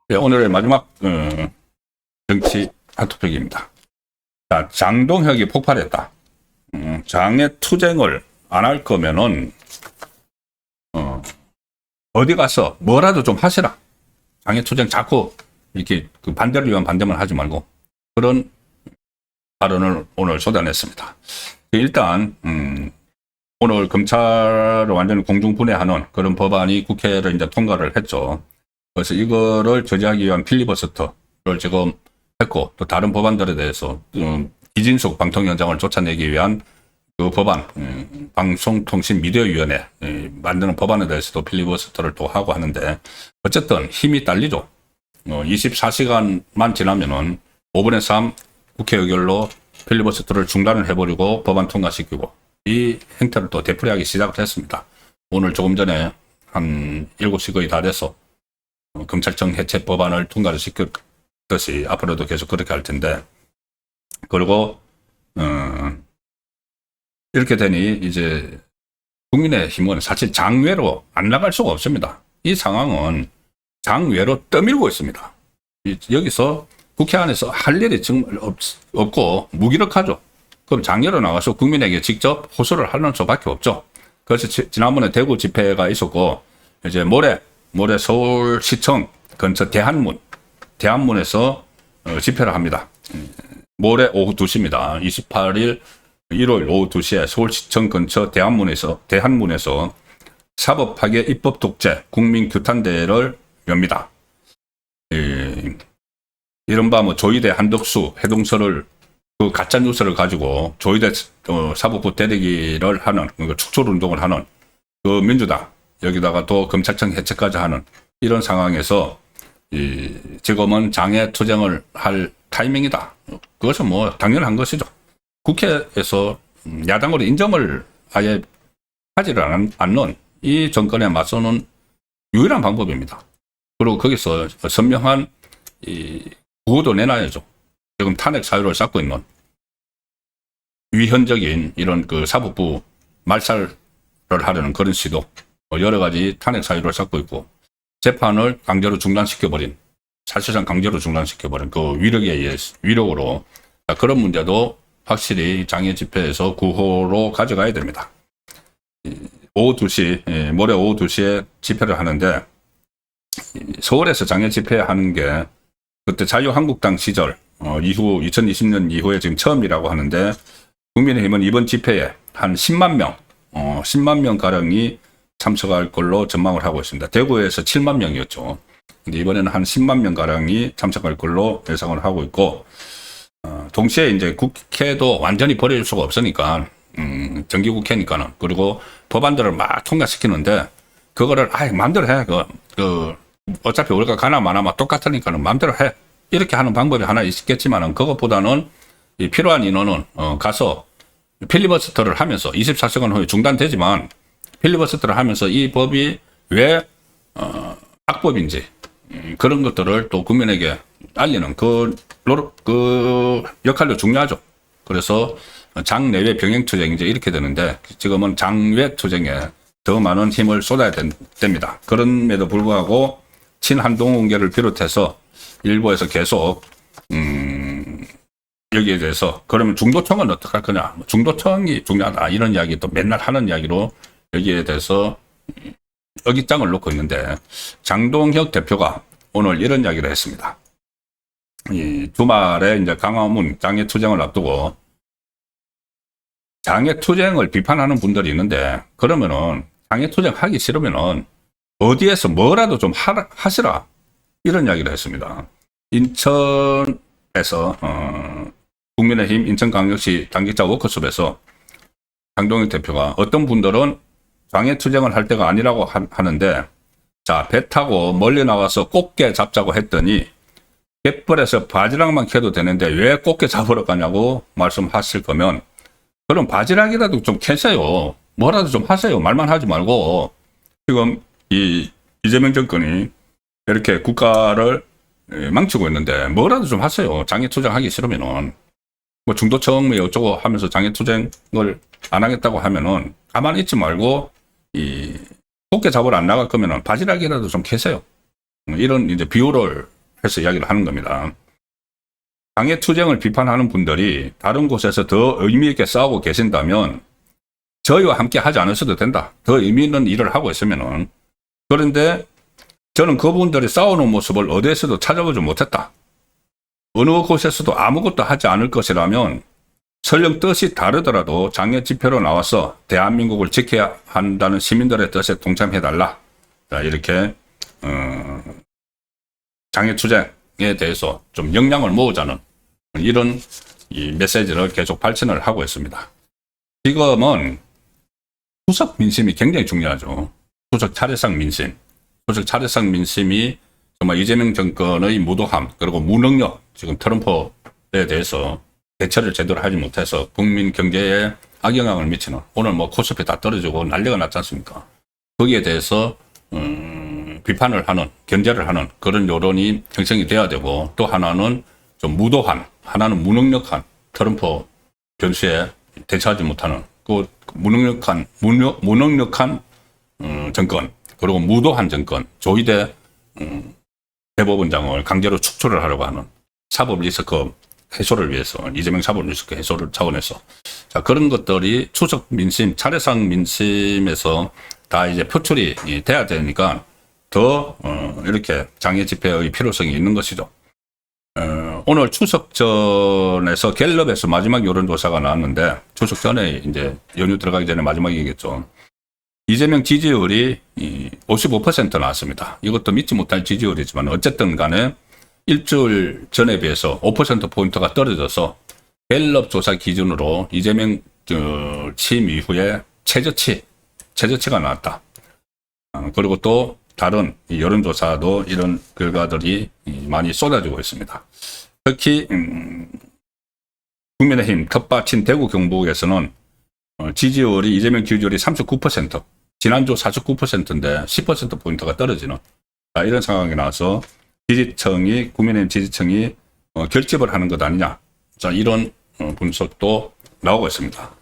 네, 오늘의 마지막 정치 핫토픽입니다. 자, 장동혁이 폭발했다. 장애 투쟁을 안 할 거면은 어디 가서 뭐라도 좀 하시라. 장애 투쟁 자꾸 이렇게 그 반대를 위한 반대만 하지 말고, 그런 발언을 오늘 쏟아냈습니다. 일단 오늘 검찰을 완전히 공중분해하는 그런 법안이 국회를 이제 통과를 했죠. 그래서 이거를 저지하기 위한 필리버스터를 지금 했고, 또 다른 법안들에 대해서 이진숙 방통위원장을 쫓아내기 위한 그 법안, 방송통신미디어위원회 만드는 법안에 대해서도 필리버스터를 또 하고 하는데, 어쨌든 힘이 딸리죠. 24시간만 지나면은 5분의 3 국회 의결로 필리버스터를 중단을 해버리고 법안 통과시키고, 이 행태를 또 되풀이하기 시작을 했습니다. 오늘 조금 전에 한 7시 거의 다 돼서 검찰청 해체 법안을 통과를 시켰듯이 앞으로도 계속 그렇게 할 텐데, 그리고 이렇게 되니 이제 국민의힘은 사실 장외로 안 나갈 수가 없습니다. 이 상황은 장외로 떠밀고 있습니다. 여기서 국회 안에서 할 일이 정말 없고 무기력하죠. 그럼 장외로 나가서 국민에게 직접 호소를 하는 수밖에 없죠. 그래서 지난번에 대구 집회가 있었고, 이제 모레 서울시청 근처 대한문에서 집회를 합니다. 모레 오후 2시입니다. 28일 일요일 오후 2시에 서울시청 근처 대한문에서 사법파괴 입법 독재 국민 규탄대회를 엽니다. 이른바 조이대 한덕수 해동설을, 그 가짜 뉴스를 가지고 조이대 사법부 때리기를 하는, 축출 운동을 하는 그 민주당, 여기다가 또 검찰청 해체까지 하는 이런 상황에서 지금은 장애 투쟁을 할 타이밍이다. 그것은 당연한 것이죠. 국회에서 야당으로 인정을 아예 하지를 않는 이 정권에 맞서는 유일한 방법입니다. 그리고 거기서 선명한 구호도 내놔야죠. 지금 탄핵 사유를 쌓고 있는 위헌적인 이런 그 사법부 말살을 하려는 그런 시도, 여러 가지 탄핵 사유를 쌓고 있고, 재판을 강제로 중단시켜버린, 사실상 강제로 중단시켜버린 그 위력으로, 그런 문제도 확실히 장애 집회에서 구호로 가져가야 됩니다. 오후 2시, 모레 오후 2시에 집회를 하는데, 서울에서 장애 집회하는 게 그때 자유한국당 시절 이후 2020년 이후에 지금 처음이라고 하는데, 국민의힘은 이번 집회에 한 10만 명 가량이 참석할 걸로 전망을 하고 있습니다. 대구에서 7만 명이었죠. 근데 이번에는 한 10만 명 가량이 참석할 걸로 예상을 하고 있고, 동시에 이제 국회도 완전히 버릴 수가 없으니까, 정기국회니까는, 그리고 법안들을 막 통과시키는데, 그거를 마음대로 해. 어차피 우리가 가나 마나 똑같으니까는 마음대로 해. 이렇게 하는 방법이 하나 있겠지만은, 그것보다는 이 필요한 인원은 가서 필리버스터를 하면서 24시간 후에 중단되지만, 필리버스터를 하면서 이 법이 왜 악법인지 그런 것들을 또 국민에게 알리는 그 역할도 중요하죠. 그래서 장내외 병행투쟁 이제 이렇게 되는데, 지금은 장외 투쟁에 더 많은 힘을 쏟아야 됩니다. 그럼에도 불구하고 친한동훈계를 비롯해서 일부에서 계속 여기에 대해서, 그러면 중도청은 어떻게 할 거냐, 중도청이 중요하다, 이런 이야기 또 맨날 하는 이야기로 여기에 대해서 어깃장을 놓고 있는데, 장동혁 대표가 오늘 이런 이야기를 했습니다. 이 주말에 이제 광화문 장애 투쟁을 앞두고 장애 투쟁을 비판하는 분들이 있는데, 그러면은 장애 투쟁 하기 싫으면은 어디에서 뭐라도 좀 하시라, 이런 이야기를 했습니다. 인천에서 국민의힘 인천광역시 당직자 워크숍에서 장동혁 대표가, 어떤 분들은 장애 투쟁을 할 때가 아니라고 하는데, 자, 배 타고 멀리 나가서 꽃게 잡자고 했더니 갯벌에서 바지락만 캐도 되는데 왜 꽃게 잡으러 가냐고 말씀하실 거면, 그럼 바지락이라도 좀 캐세요. 뭐라도 좀 하세요. 말만 하지 말고. 지금 이 이재명 정권이 이렇게 국가를 망치고 있는데 뭐라도 좀 하세요. 장애 투쟁하기 싫으면은. 중도청 어쩌고 하면서 장애 투쟁을 안 하겠다고 하면은 가만히 있지 말고 이 꽃게 잡으러 안 나갈 거면은 바지락이라도 좀 캐세요. 이런 이제 비유를 해서 이야기를 하는 겁니다. 장애 투쟁을 비판하는 분들이 다른 곳에서 더 의미 있게 싸우고 계신다면 저희와 함께 하지 않으셔도 된다. 더 의미 있는 일을 하고 있으면은. 그런데 저는 그분들이 싸우는 모습을 어디에서도 찾아보지 못했다. 어느 곳에서도 아무것도 하지 않을 것이라면 설령 뜻이 다르더라도 장애 집회로 나와서 대한민국을 지켜야 한다는 시민들의 뜻에 동참해달라. 자, 이렇게 장애 투쟁에 대해서 좀 역량을 모으자는 이런 이 메시지를 계속 발전을 하고 있습니다. 지금은 추석 민심이 굉장히 중요하죠. 추석 차례상 민심. 추석 차례상 민심이 정말 이재명 정권의 무도함 그리고 무능력, 지금 트럼프에 대해서 대처를 제대로 하지 못해서 국민 경제에 악영향을 미치는, 오늘 뭐 코스피 다 떨어지고 난리가 났지 않습니까? 거기에 대해서 비판을 하는, 견제를 하는 그런 여론이 형성이 돼야 되고, 또 하나는 좀 무도한, 하나는 무능력한 트럼프 변수에 대처하지 못하는 그 무능력한 정권, 그리고 무도한 정권, 조희대 대법원장을 강제로 축출을 하려고 하는 사법 리스크 해소를 위해서, 이재명 사법 리스크 해소를 차원에서, 자, 그런 것들이 추석 민심, 차례상 민심에서 다 이제 표출이 돼야 되니까 더 이렇게 장애 집회의 필요성이 있는 것이죠. 오늘 추석 전에서 갤럽에서 마지막 여론조사가 나왔는데, 추석 전에 이제 연휴 들어가기 전에 마지막이겠죠. 이재명 지지율이 55% 나왔습니다. 이것도 믿지 못할 지지율이지만 어쨌든 간에 일주일 전에 비해서 5%포인트가 떨어져서 갤럽 조사 기준으로 이재명 취임 이후에 최저치가 나왔다. 그리고 또 다른 여론조사도 이런 결과들이 많이 쏟아지고 있습니다. 특히 국민의힘 텃밭인 대구 경북에서는 지지율이, 이재명 지지율이 39%, 지난주 49%인데 10%포인트가 떨어지는 이런 상황이 나와서 국민의힘 지지층이 결집을 하는 것 아니냐, 자, 이런 분석도 나오고 있습니다.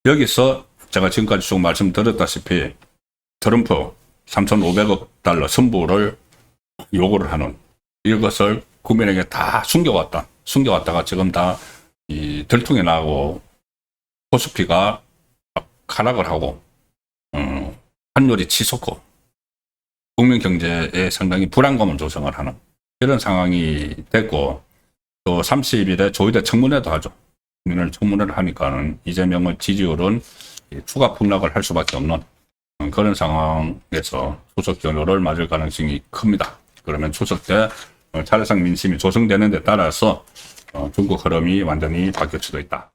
여기서 제가 지금까지 쭉 말씀드렸다시피 트럼프 3,500억 달러 선불을 요구를 하는, 이것을 국민에게 다 숨겨왔다가 지금 다 들통이 나고 코스피가 하락을 하고 환율이 치솟고 국민 경제에 상당히 불안감을 조성을 하는 이런 상황이 됐고, 또 30일에 조희대 청문회도 하죠. 국민을 청문회를 하니까는 이재명의 지지율은 추가 폭락을 할 수밖에 없는 그런 상황에서 추석 연휴를 맞을 가능성이 큽니다. 그러면 추석 때 차례상 민심이 조성되는 데 따라서 중국 흐름이 완전히 바뀔 수도 있다.